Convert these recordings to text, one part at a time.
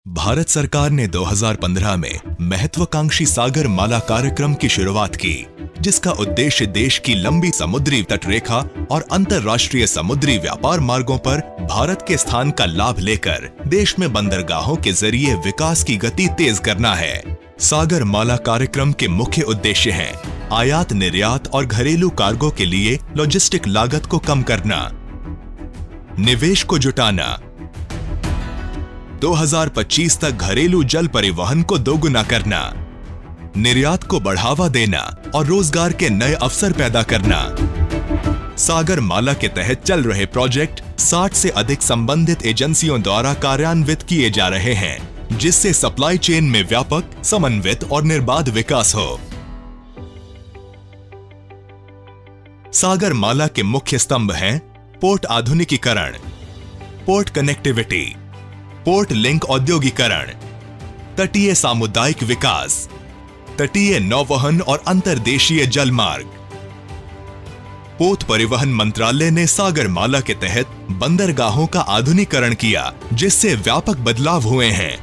भारत सरकार ने 2015 में महत्वाकांक्षी सागर माला कार्यक्रम की शुरुआत की, जिसका उद्देश्य देश की लंबी समुद्री तटरेखा और अंतर्राष्ट्रीय समुद्री व्यापार मार्गों पर भारत के स्थान का लाभ लेकर देश में बंदरगाहों के जरिए विकास की गति तेज करना है। सागर माला कार्यक्रम के मुख्य उद्देश्य हैं आयात निर्यात और घरेलू कार्गो के लिए लॉजिस्टिक लागत को कम करना, निवेश को जुटाना, 2025 तक घरेलू जल परिवहन को दोगुना करना, निर्यात को बढ़ावा देना और रोजगार के नए अवसर पैदा करना। सागर माला के तहत चल रहे प्रोजेक्ट 60 से अधिक संबंधित एजेंसियों द्वारा कार्यान्वित किए जा रहे हैं, जिससे सप्लाई चेन में व्यापक, समन्वित और निर्बाध विकास हो। सागर माला के मुख्य स्तंभ हैं पोर्ट आधुनिकीकरण, पोर्ट कनेक्टिविटी, पोर्ट लिंक औद्योगिकरण, तटीय सामुदायिक विकास, तटीय नौवहन और अंतर्देशीय जल मार्ग। पोत परिवहन मंत्रालय ने सागर माला के तहत बंदरगाहों का आधुनिकीकरण किया, जिससे व्यापक बदलाव हुए हैं।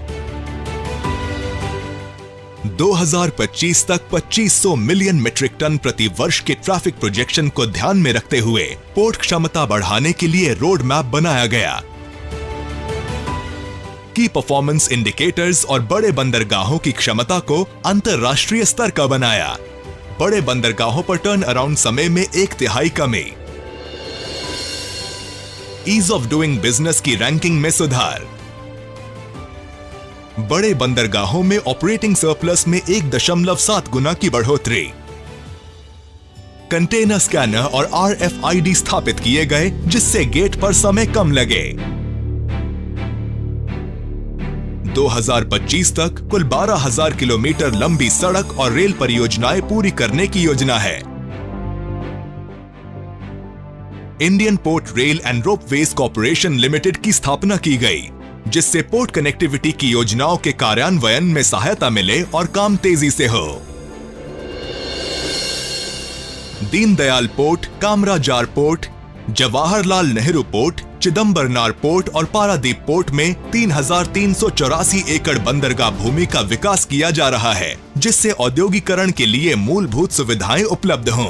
2025 तक 2500 मिलियन मीट्रिक टन प्रति वर्ष के ट्रैफिक प्रोजेक्शन को ध्यान में रखते हुए पोर्ट क्षमता बढ़ाने के लिए रोड मैप बनाया गया। की परफॉर्मेंस इंडिकेटर्स और बड़े बंदरगाहों की क्षमता को अंतर्राष्ट्रीय स्तर का बनाया। बड़े बंदरगाहों पर टर्न अराउंड समय में 1/3 कमी। ईज ऑफ डूइंग बिजनेस की रैंकिंग में सुधार। बड़े बंदरगाहों में ऑपरेटिंग सरप्लस में 1.7 गुना की बढ़ोतरी। कंटेनर स्कैनर और RFID स्थापित किए गए, जिससे गेट पर समय कम लगे। 2025 तक कुल 12,000 किलोमीटर लंबी सड़क और रेल परियोजनाएं पूरी करने की योजना है। Indian port rail and ropeways corporation limited की स्थापना की गई, जिससे पोर्ट कनेक्टिविटी की योजनाओं के कार्यान्वयन में सहायता मिले और काम तेजी से हो। Deendayal port, Kamarajar port, Jawaharlal Nehru port, Chidambaranar port और पारादीप पोर्ट में 3,384 एकड़ बंदरगाह भूमि का विकास किया जा रहा है, जिससे औद्योगिकरण के लिए मूलभूत सुविधाएं उपलब्ध हों।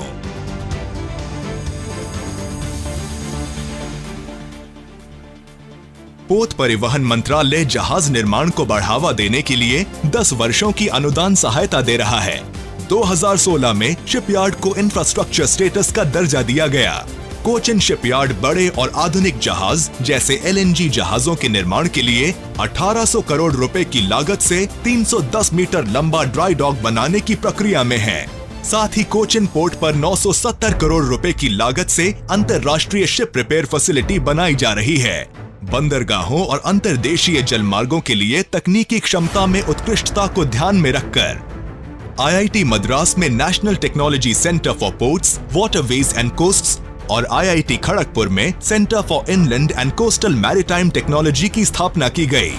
पोत परिवहन मंत्रालय जहाज निर्माण को बढ़ावा देने के लिए 10 वर्षों की अनुदान सहायता दे रहा है। 2016 में शिपयार्ड को इंफ्रास्ट्रक्चर स्टेटस का दर्जा दिया गया। कोचिन शिपयार्ड बड़े और आधुनिक जहाज जैसे LNG जहाजों के निर्माण के लिए 1800 करोड़ रुपए की लागत से 310 मीटर लंबा ड्राई डॉक बनाने की प्रक्रिया में है। साथ ही कोचिन पोर्ट पर 970 करोड़ रुपए की लागत से अंतर्राष्ट्रीय शिप रिपेयर फैसिलिटी बनाई जा रही है। बंदरगाहों और अंतर्देशीय जलमार्गों के लिए तकनीकी क्षमता में उत्कृष्टता को ध्यान में रखकर IIT मद्रास में National Technology Centre for Ports, Waterways and Coasts और IIT खड़गपुर में Centre for Inland and Coastal Maritime Technology की स्थापना की गई।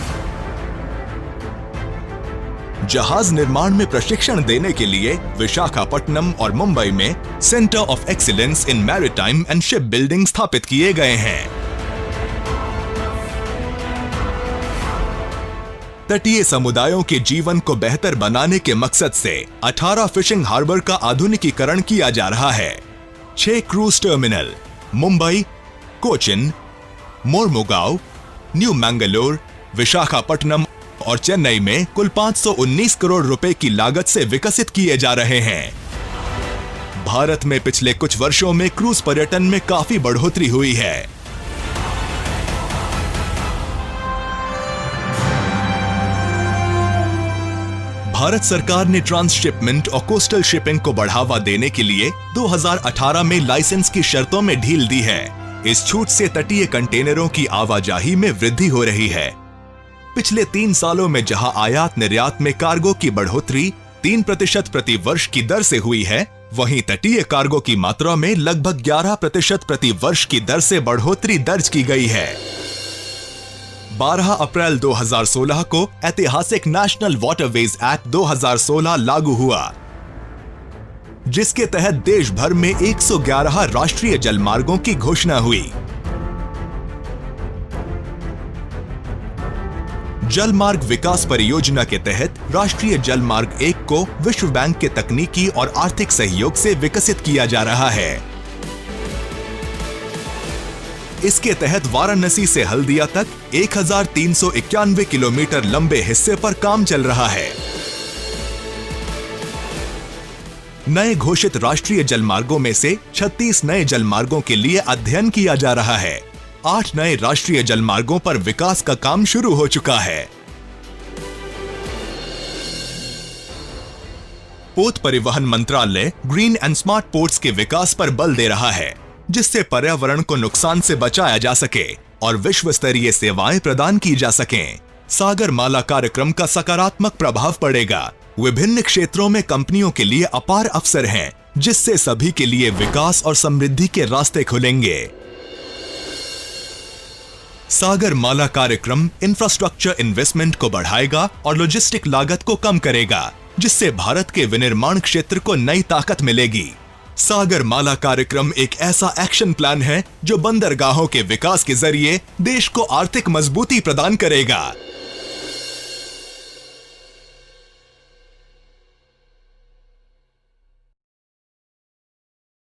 जहाज निर्माण में प्रशिक्षण देने के लिए विशाखापट्टनम और मुंबई में centre of excellence in maritime and ship building स्थापित किए गए हैं। तटीय समुदायों के जीवन को बेहतर बनाने के मकसद से 18 फिशिंग हार्बर का आधुनिकीकरण किया जा रहा है। 6 cruise terminal Mumbai, Cochin, Mormugao, new Mangalore, Visakhapatnam और चेन्नई में कुल 519 करोड़ रुपए की लागत से विकसित किए जा रहे हैं। भारत में पिछले कुछ वर्षों में क्रूज पर्यटन में काफी बढ़ोतरी हुई है। भारत सरकार ने ट्रांसशिपमेंट और कोस्टल शिपिंग को बढ़ावा देने के लिए 2018 में लाइसेंस की शर्तों में ढील दी है। इस छूट से तटीय कंटेनरों की आवाजाही में वृद्धि हो रही है। पिछले 3 सालों में जहां आयात निर्यात में कार्गो की बढ़ोतरी 3% प्रति वर्ष की दर से हुई है, वहीं तटीय कार्गो की मात्रा में लगभग 11% प्रति वर्ष की दर से बढ़ोतरी दर्ज की गई है। 12 अप्रैल 2016 को ऐतिहासिक नेशनल वाटरवेज एक्ट 2016 लागू हुआ, जिसके तहत देश भर में 111 राष्ट्रीय जलमार्गों की घोषणा हुई। जल मार्ग विकास परियोजना के तहत राष्ट्रीय जल मार्ग 1 को विश्व बैंक के तकनीकी और आर्थिक सहयोग से विकसित किया जा रहा है। इसके तहत वाराणसी से हल्दिया तक 1391 किलोमीटर लंबे हिस्से पर काम चल रहा है। नए घोषित राष्ट्रीय जलमार्गों में से 36 नए जलमार्गों के लिए अध्ययन किया जा रहा है। 8 नए राष्ट्रीय जलमार्गों पर विकास का काम शुरू हो चुका है। पोत परिवहन मंत्रालय ग्रीन एंड स्मार्ट पोर्ट्स के विकास पर बल दे रहा है, जिससे पर्यावरण को नुकसान से बचाया जा सके और विश्व स्तरीय सेवाएं प्रदान की जा सकें। सागरमाला कार्यक्रम का सकारात्मक प्रभाव पड़ेगा। विभिन्न क्षेत्रों में कंपनियों के लिए अपार अवसर हैं, जिससे सभी के लिए विकास और समृद्धि के रास्ते खुलेंगे। सागरमाला कार्यक्रम इंफ्रास्ट्रक्चर इन्वेस्टमेंट को बढ़ाएगा और लॉजिस्टिक लागत को कम करेगा, जिससे भारत के विनिर्माण क्षेत्र को नई ताकत मिलेगी। सागरमाला कार्यक्रम एक ऐसा एक्शन प्लान है जो बंदरगाहों के विकास के जरिए देश को आर्थिक मजबूती प्रदान करेगा।